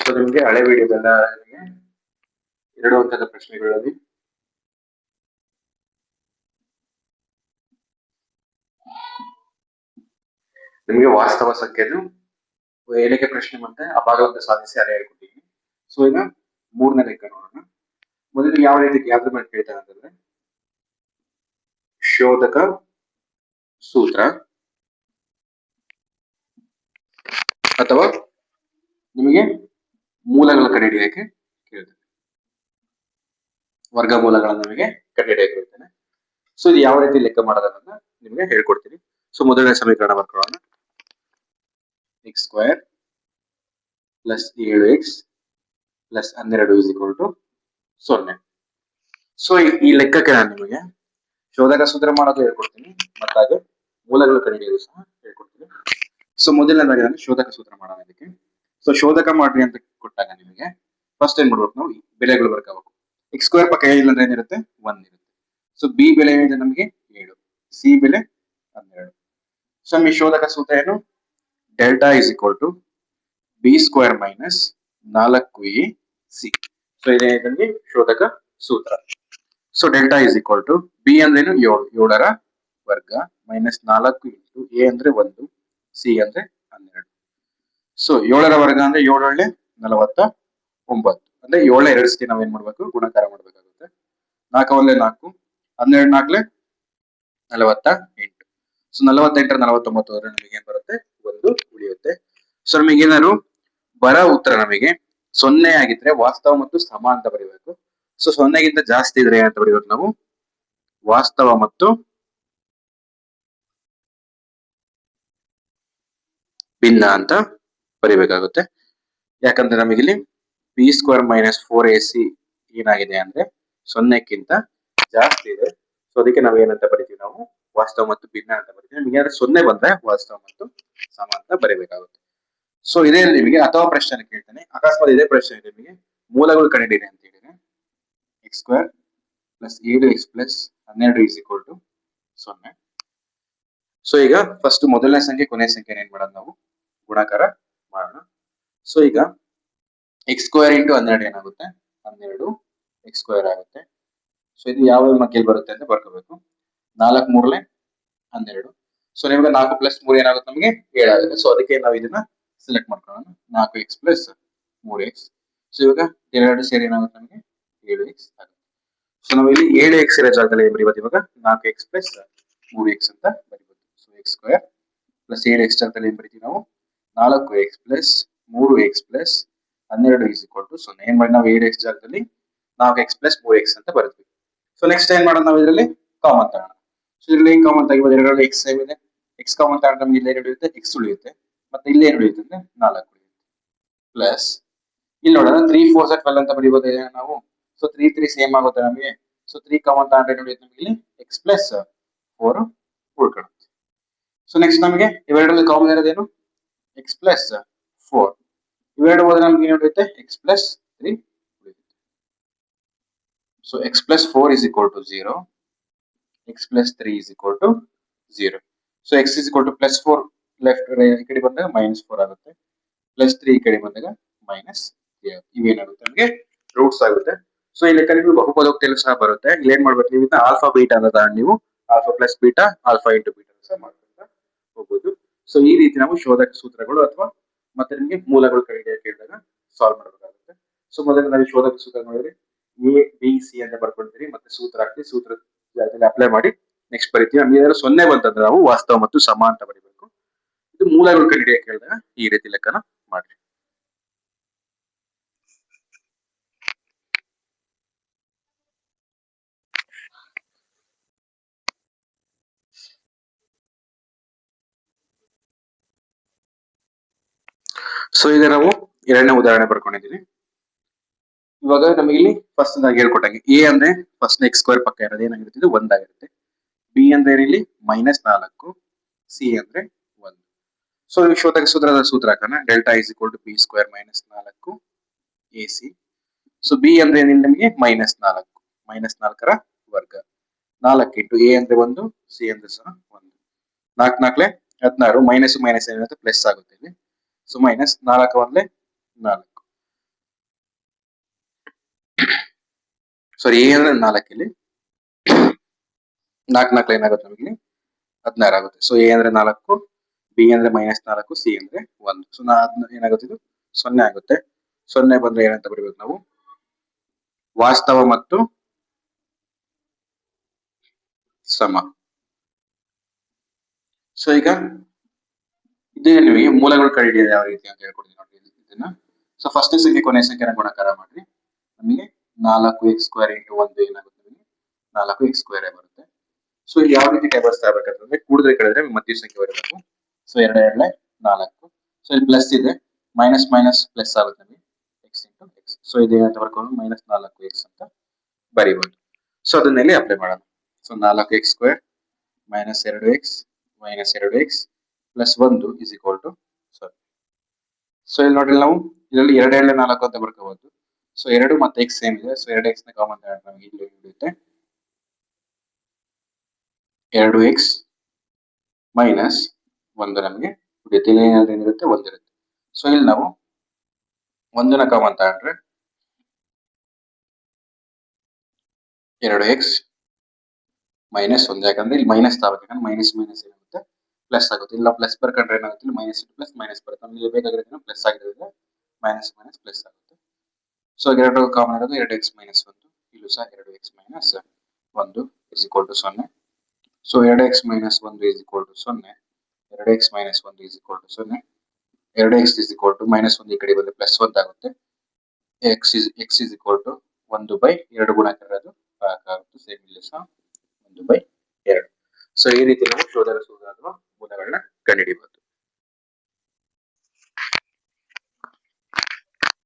So ನಿಮಗೆ ಹಳೆ ವಿಡಿಯೋದೆಲ್ಲ ಎರಡು ಅಂಕದ ಪ್ರಶ್ನೆಗಳಲ್ಲಿ ನಿಮಗೆ ವಾಸ್ತವ ಸಂಖ್ಯೆದು ಏಳಿಗೆ ಪ್ರಶ್ನೆ ಮತ್ತೆ ಅಭಾಗವನ್ನು ಸಾಧಿಸಿ ಅದೇ ಹೇಳ್ಕೊಟ್ಟಿದ್ದೀನಿ. ಸೊ ಈಗ ಮೂರನೇ ಲೆಕ್ಕ ನೋಡೋಣ. ಮೊದಲು ಯಾವ ರೀತಿ ಯಾವ್ದ್ರ ಮೇಲೆ ಕೇಳ್ತಾರೆ ಅಂತಂದ್ರೆ ಶೋಧಕ ಸೂತ್ರ ಅಥವಾ ನಿಮಗೆ ಮೂಲಗಳ ಕಂಡುಹಿಡಿಯಕ್ಕೆ ಕೇಳ್ತೇನೆ, ವರ್ಗಮೂಲಗಳನ್ನು ನಿಮಗೆ ಕಂಡುಹಿಡಿಯಕ್ಕೆ ಹೇಳ್ತೇನೆ. ಸೊ ಇದು ಯಾವ ರೀತಿ ಲೆಕ್ಕ ಮಾಡೋದನ್ನ ನಿಮಗೆ ಹೇಳ್ಕೊಡ್ತೀನಿ. ಸೊ ಮೊದಲನೇ ಸಮೀಕರಣ ಬರ್ಕೊಳ್ಳೋಣ. X square plus 7x plus 12 is equal to 0. So ಈ ಲೆಕ್ಕಕ್ಕೆ ನಾನು ನಿಮಗೆ ಶೋಧಕ ಸೂತ್ರ ಮಾಡೋದು ಹೇಳ್ಕೊಡ್ತೀನಿ ಮತ್ತೆ ಹಾಗೆ ಮೂಲಗಳು ಕಂಡುಹಿಡಿಯೋದು ಸಹ ಹೇಳ್ಕೊಡ್ತೀನಿ. ಸೊ ಮೊದಲನೇದಾಗಿ ನಾನು ಶೋಧಕ ಸೂತ್ರ ಮಾಡೋಣ ಇದಕ್ಕೆ. ಸೊ ಶೋಧಕ ಮಾಡ್ರಿ ಅಂತ ಕೊಟ್ಟಾಗ ನಿಮಗೆ ಫಸ್ಟ್ ಏನ್ ಮಾಡ್ಬೇಕು, ನಾವು ಬೆಲೆಗಳು ಬರ್ಕೋಬೇಕು. ಎಕ್ಸ್ ಸ್ಕ್ವೇರ್ ಪಕ್ಕ ಏನಿಲ್ಲ ಅಂದ್ರೆ ಏನಿರುತ್ತೆ, 1 ಇರುತ್ತೆ. ಸೊ ಬಿ ಬೆಲೆ ಏನಿದೆ ನಮಗೆ 7, ಸಿ ಬೆಲೆ 12. ಸೊ ಈ ಶೋಧಕ ಸೂತ್ರ ಏನು, delta is equal to b square minus 4ac. So ಇದೇ ಇದರಲ್ಲಿ ಶೋಧಕ ಸೂತ್ರ. So delta is equal to b ಅಂದ್ರೇನು 7ರ ವರ್ಗ ಮೈನಸ್ 4 ಇಂಟು ಎ ಅಂದ್ರೆ 1, ಸಿ ಅಂದ್ರೆ 12. ಸೊ 7ರ ವರ್ಗ ಅಂದ್ರೆ 7 49 ಅಂದ್ರೆ 7 2 ಸತಿ ನಾವೇನ್ ಮಾಡ್ಬೇಕು, ಗುಣಾಕಾರ ಮಾಡ್ಬೇಕಾಗುತ್ತೆ. 4 4, 12 4 48. ಸೊ 48 49 ಹೋದ್ರೆ ನಮಗೆ ಏನ್ ಬರುತ್ತೆ, 1 ಉಳಿಯುತ್ತೆ. ಸೊ ನಮಗೆ ಏನಾದ್ರು ಬರ ಉತ್ತರ ನಮಗೆ 0 ಆಗಿದ್ರೆ ವಾಸ್ತವ ಮತ್ತು ಸಮ ಅಂತ ಬರೀಬೇಕು. ಸೊ 0ಗಿಂತ ಜಾಸ್ತಿ ಇದ್ರೆ ಏನಂತ ಬರೀಬೇಕು ನಾವು, ವಾಸ್ತವ ಮತ್ತು ಭಿನ್ನ ಅಂತ ಬರಿಬೇಕಾಗುತ್ತೆ. ಯಾಕಂದ್ರೆ ನಮಗೆ ಇಲ್ಲಿ ಬಿ ಸ್ಕ್ವೇರ್ ಮೈನಸ್ 4ac ಏನಾಗಿದೆ ಅಂದ್ರೆ 0ಕ್ಕಿಂತ ಜಾಸ್ತಿ ಇದೆ. ಸೊ ಅದಕ್ಕೆ ನಾವು ಏನಂತ ಬರಿತೀವಿ, ನಾವು ವಾಸ್ತವ ಮತ್ತು ಭಿನ್ನ ಅಂತ ಬರಿತೀವಿ. ನಿಮಗೆ 0 ಬಂದ್ರೆ ವಾಸ್ತವ ಮತ್ತು ಸಮ ಅಂತ ಬರೀಬೇಕಾಗುತ್ತೆ. ಸೊ ಇದೇ ನಿಮಗೆ ಅಥವಾ ಪ್ರಶ್ನೆ ಕೇಳ್ತಾನೆ, ಅಕಸ್ಮಾತ್ ಇದೇ ಪ್ರಶ್ನೆ ನಿಮಗೆ ಮೂಲಗಳು ಕಂಡುಹಿಡಿಯಿರಿ ಅಂತ ಹೇಳಿದ್ರೆ x square plus 7x plus 12 is equal to 0. So ಈಗ ಫಸ್ಟ್ ಮೊದಲನೇ ಸಂಖ್ಯೆ ಕೊನೆಯ ಸಂಖ್ಯೆ ಏನ್ ಮಾಡೋದು, ನಾವು ಗುಣಾಕಾರ ಮಾಡೋಣ. ಸೊ ಈಗ ಎಕ್ಸ್ ಸ್ಕ್ವೇರ್ ಇಂಟು 12 ಏನಾಗುತ್ತೆ, 12 ಎಕ್ಸ್ ಸ್ಕ್ವೇರ್ ಆಗುತ್ತೆ. ಸೊ ಇದು ಯಾವ ಮಗ್ಗೆಯಲ್ಲಿ ಬರುತ್ತೆ ಅಂತ ಬರ್ಕೋಬೇಕು. 4 3 12. ಸೊ ನಿಮಗೆ 4 ಪ್ಲಸ್ 3 ಏನಾಗುತ್ತೆ, ನಮಗೆ 7 ಆಗುತ್ತೆ. ಸೊ ಅದಕ್ಕೆ ನಾವು ಇದನ್ನ ಸೆಲೆಕ್ಟ್ ಮಾಡ್ಕೊಳ್ಳೋಣ, 4x ಪ್ಲಸ್ 3x. ಸೊ ಇವಾಗ ಎರಡು ಸೇರಿ ಏನಾಗುತ್ತೆ, ನಮಗೆ 7x ಆಗುತ್ತೆ. ಸೊ ನಾವು ಇಲ್ಲಿ 7x ಇರೋ ಜಾಗದಲ್ಲಿ ಏನ್ ಬರೀಬೋದು, ಇವಾಗ 4x ಪ್ಲಸ್ 3x ಅಂತ ಬರೀಬೋದು. So x square plus 7x ಜಾಗದಲ್ಲಿ ಏನ್ ಬರೀತೀವಿ ನಾವು, 4x plus 3x plus 12 is equal to 0. ಏನ್ ಮಾಡಿ ನಾವು 7x ಜಾಗದಲ್ಲಿ 4x ಪ್ಲಸ್ 3x ಅಂತ ಬರೀತೀವಿ. ಸೊ ನೆಕ್ಸ್ಟ್ ಏನ್ ಮಾಡೋಣ, ನಾವು ಇದರಲ್ಲಿ ಕಾಮನ್ ತಗೋಣ. ಸೊ ಇದರಲ್ಲಿ ಏನ್ ಕಾಮನ್ ತೆಗಿಬೋದು, ಎರಡರಲ್ಲಿ x ಸೇಮ್ ಇದೆ, x ಕಾಮನ್ ತಗೊಂಡ್ರೆ ನಮಗೆ ಇಲ್ಲಿ 2 ಉಳಿಯುತ್ತೆ, x ಉಳಿಯುತ್ತೆ. ಮತ್ತೆ ಇಲ್ಲಿ ಏನು ಉಳಿಯುತ್ತೆ ಅಂದ್ರೆ 4 ಉಳಿಯುತ್ತೆ. ಪ್ಲಸ್ ಇಲ್ಲಿ ನೋಡೋಣ 3 4 12 ಅಂತ ಬರೀಬಹುದು ನಾವು. ಸೊ 3 3 ಸೇಮ್ ಆಗುತ್ತೆ ನಮಗೆ. ಸೊ 3 ಕಾಮನ್ ತಗೊಂಡ್ರೆ ಉಳಿಯುತ್ತೆ ನಮಗೆ ಇಲ್ಲಿ x ಪ್ಲಸ್ 4 ಉಳ್ಕೊಳ್ಳುತ್ತೆ. ಸೊ ನೆಕ್ಸ್ಟ್ ನಮಗೆ ಇವೆರಡರಲ್ಲಿ ಕಾಮನ್ ಇರೋದೇನು, x ಪ್ಲಸ್ 4. ಇವೆರಡು ಹೋದ್ರೆ ನಮಗೆ ಏನು ಉಳಿಯುತ್ತೆ, x ಪ್ಲಸ್ 3 ಉಳಿಯುತ್ತೆ. So x plus 4 is equal to 0, x plus 3 is equal to 0. So x is equal to plus 4 left ಈ ಕಡೆ ಬಂದಾಗ ಮೈನಸ್ 4 ಆಗುತ್ತೆ, ಪ್ಲಸ್ 3 ಈ ಕಡೆ ಬಂದಾಗ ಮೈನಸ್ 3 ಆಗುತ್ತೆ. ಇವೇನಾಗುತ್ತೆ ನಮಗೆ ರೂಟ್ಸ್ ಆಗುತ್ತೆ. ಸೊ ಈ ಲೆಕ್ಕ ನೀವು ಬಹುಪದೋಕ್ತಿಯಲ್ಲೂ ಸಹ ಬರುತ್ತೆ. ಇಲ್ಲಿ ಏನ್ ಮಾಡ್ಬೇಕು, ನೀವು ಆಲ್ಫಾ ಬೀಟಾ ಅಂತ ನೀವು alpha plus beta alpha into beta ಸಹ ಮಾಡ್ತಾ ಹೋಗ್ಬೋದು. ಸೊ ಈ ರೀತಿ ನಾವು ಶೋಧಕ ಸೂತ್ರಗಳು ಅಥವಾ ಮತ್ತೆ ನಿಮಗೆ ಮೂಲಗಳು ಕೇಳಿದಾಗ ಸಾಲ್ವ್ ಮಾಡಬೇಕಾಗುತ್ತೆ. ಸೊ ಮೊದಲು ನಾವು ಶೋಧಕ ಸೂತ್ರ ನೋಡಿದ್ರೆ ABC ಅಂತ ಬರ್ಕೊಳ್ತೀರಿ, ಮತ್ತೆ ಸೂತ್ರ ಹಾಕಿ ಸೂತ್ರ ಅಪ್ಲೈ ಮಾಡಿ ನೆಕ್ಸ್ಟ್ ಬರೀತೀವಿ. ನಮ್ಗೆ ಏನಾದ್ರು 0 ಬಂತಂದ್ರೆ ನಾವು ವಾಸ್ತವ ಮತ್ತು ಸಮ ಅಂತ ಬರೀಬೇಕು. ಇದು ಮೂಲಗಳು ಕಂಡುಹಿಡಿಯಕ್ಕೆ ಹೇಳಿದಾಗ ಈ ರೀತಿ ಲೆಕ್ಕನ ಮಾಡ್ರಿ. ಸೊ ಈಗ ನಾವು ಎರಡನೇ ಉದಾಹರಣೆ ಬರ್ಕೊಂಡಿದ್ದೀವಿ. ಇವಾಗ ನಮಗೆ ಇಲ್ಲಿ ಫಸ್ಟ್ ಆಗಿ ಹೇಳ್ಕೊಟ್ಟಂಗೆ ಎ ಅಂದ್ರೆ ಫಸ್ಟ್ ಎಕ್ಸ್ ಸ್ಕ್ವೇರ್ ಪಕ್ಕ ಇರೋದು ಏನಾಗಿರುತ್ತೆ, ಇದು 1 ಆಗಿರುತ್ತೆ. ಬಿ ಅಂದ್ರೆ ಇಲ್ಲಿ ಮೈನಸ್ 4, ಸಿ ಅಂದ್ರೆ 1. ಸೊ ಶೋಧಕ ಸೂತ್ರದ ಸೂತ್ರ ಹಾಕೋಣ, delta is equal to b square minus 4 AC. So b ಅಂದ್ರೆ ಏನಿಲ್ಲ ನಮಗೆ ಮೈನಸ್ 4, ಮೈನಸ್ 4ರ ವರ್ಗ 4 ಇಂಟು ಎ ಅಂದ್ರೆ 1, ಸಿ ಅಂದ್ರೆ ಸಹ 1. 4 4 16, ಮೈನಸ್ ಮೈನಸ್ ಏನಿರುತ್ತೆ ಪ್ಲಸ್ ಆಗುತ್ತೆ ಇಲ್ಲಿ. So minus 4 1 4. ಸಾರಿ, ಎ ಅಂದ್ರೆ 4 ಇಲ್ಲಿ 4 4 ಏನಾಗುತ್ತೆ ನಮಗೆ 16 ಆಗುತ್ತೆ. ಸೊ ಎ ಅಂದ್ರೆ 4, ಬಿ ಅಂದ್ರೆ -4, ಸಿ ಅಂದ್ರೆ 1. ಸೊ ಏನಾಗುತ್ತೆ ಇದು 0 ಆಗುತ್ತೆ. 0 ಬಂದ್ರೆ ಏನಂತ ಬರೀಬೇಕು ನಾವು, ವಾಸ್ತವ ಮತ್ತು ಸಮ. ಸೊ ಈಗ ಇದೇ ನಿಮಗೆ ಮೂಲಗಳು ಕಂಡುಹಿಡಿಯೋದು ಯಾವ ರೀತಿ ಅಂತ ಹೇಳ್ಕೊಡ್ತೀನಿ ನೋಡಿ ಇದನ್ನ. ಸೊ ಫಸ್ಟ್ ಸಂಖ್ಯೆ ಕೊನೆ ಸಂಖ್ಯೆನ ಗುಣಾಕಾರ ಮಾಡ್ರಿ, ನಮಗೆ 4x² ಇಂಟು 1 ಏನಾಗುತ್ತೆ ನಿಮಗೆ 4x² ಬರುತ್ತೆ. ಸೊ ಇಲ್ಲಿ ಯಾವ ರೀತಿ ಟೇಬಲ್ಸ್ ತಗೋಬೇಕಂತಂದ್ರೆ, ಕೂಡಿದ್ರೆ ಕಳೆದ್ರೆ ಮಧ್ಯ ಸಂಖ್ಯೆ ಬರಬೇಕು. ಸೊ 2 2 4. ಸೊ ಇಲ್ಲಿ ಪ್ಲಸ್ ಇದೆ, ಮೈನಸ್ ಮೈನಸ್ ಪ್ಲಸ್ ಆಗುತ್ತೆ ನಮಗೆ x ಇಂಟು x. ಸೊ ಇದೇನಂತ ಬರ್ಕೊಂಡು -4x ಅಂತ ಬರೀಬಹುದು. ಸೊ ಅದನ್ನ ಇಲ್ಲಿ ಅಪ್ಲೈ ಮಾಡೋಣ. So 4x² -2x -2x plus 1 is equal to 0. So ಇಲ್ಲಿ ನೋಡ್ರಿ, ನಾವು ಇದರಲ್ಲಿ 2 2 4 ಅಂತ ಬರ್ಕೋಬಹುದು. ಸೊ 2 ಮತ್ತೆ x ಸೇಮ್ ಇದೆ. ಸೊ 2x ನ ಕಾಮನ್ ತಗೊಂಡ್ರೆ ನಮಗೆ ಇಲ್ಲಿ ಉಳಿಯುತ್ತೆ 2x ಮೈನಸ್ 1 ನಮಗೆ ಉಳಿಯುತ್ತೆ. ಇಲ್ಲಿ ಏನಿರುತ್ತೆ 1 ಇರುತ್ತೆ. ಸೊ ಇಲ್ಲಿ ನಾವು 1ನ ಕಾಮನ್ ತಗೊಂಡ್ರೆ 2x ಮೈನಸ್ 1, ಯಾಕಂದ್ರೆ ಇಲ್ಲಿ ಮೈನಸ್ ತಗೋಬೇಕು, ಯಾಕಂದ್ರೆ ಮೈನಸ್ ಮೈನಸ್ ಏನಾಗುತ್ತೆ ಪ್ಲಸ್ ಆಗುತ್ತೆ. ಇಲ್ಲ ಪ್ಲಸ್ ಬರ್ಕೊಂಡ್ರೆ ಏನಾಗುತ್ತೆ, ಇಲ್ಲಿ ಮೈನಸ್ ಪ್ಲಸ್ ಮೈನಸ್ ಬರುತ್ತೆ. ನಮಗೆ ಬೇಕಾಗಿರೋದು ಪ್ಲಸ್ ಆಗಿರೋದ್ರಿಂದ ಮೈನಸ್ ಮೈನಸ್ ಪ್ಲಸ್ ಆಗುತ್ತೆ. ಸೊ 2 ಕಾಮನ್ ಇರೋದು 2x ಮೈನಸ್ 1, ಇಲ್ಲೂ ಸಹ 2x minus 1 is equal to 0. So 2x minus 1 is equal to 0, 2x minus 1 is equal to 0, 2x is equal to minus 1 ಈ ಕಡೆ ಬಂದ್ರೆ ಪ್ಲಸ್ 1 ಆಗುತ್ತೆ. x ಇಸ್ ಈಕ್ವಲ್ ಟು 1/2 ಗುಣಾಕಾರ ಅದು ಆಗುತ್ತೆ. ಸೇಮ್ ಇಲ್ಲಿ ಸಹ 1/2. ಸೊ ಈ ರೀತಿ ನಾವು ಶೋಧಕ ಸೂತ್ರ ಅಥವಾ ಮೂಲಗಳನ್ನ ಕಂಡುಹಿಡಿಯಬಹುದು.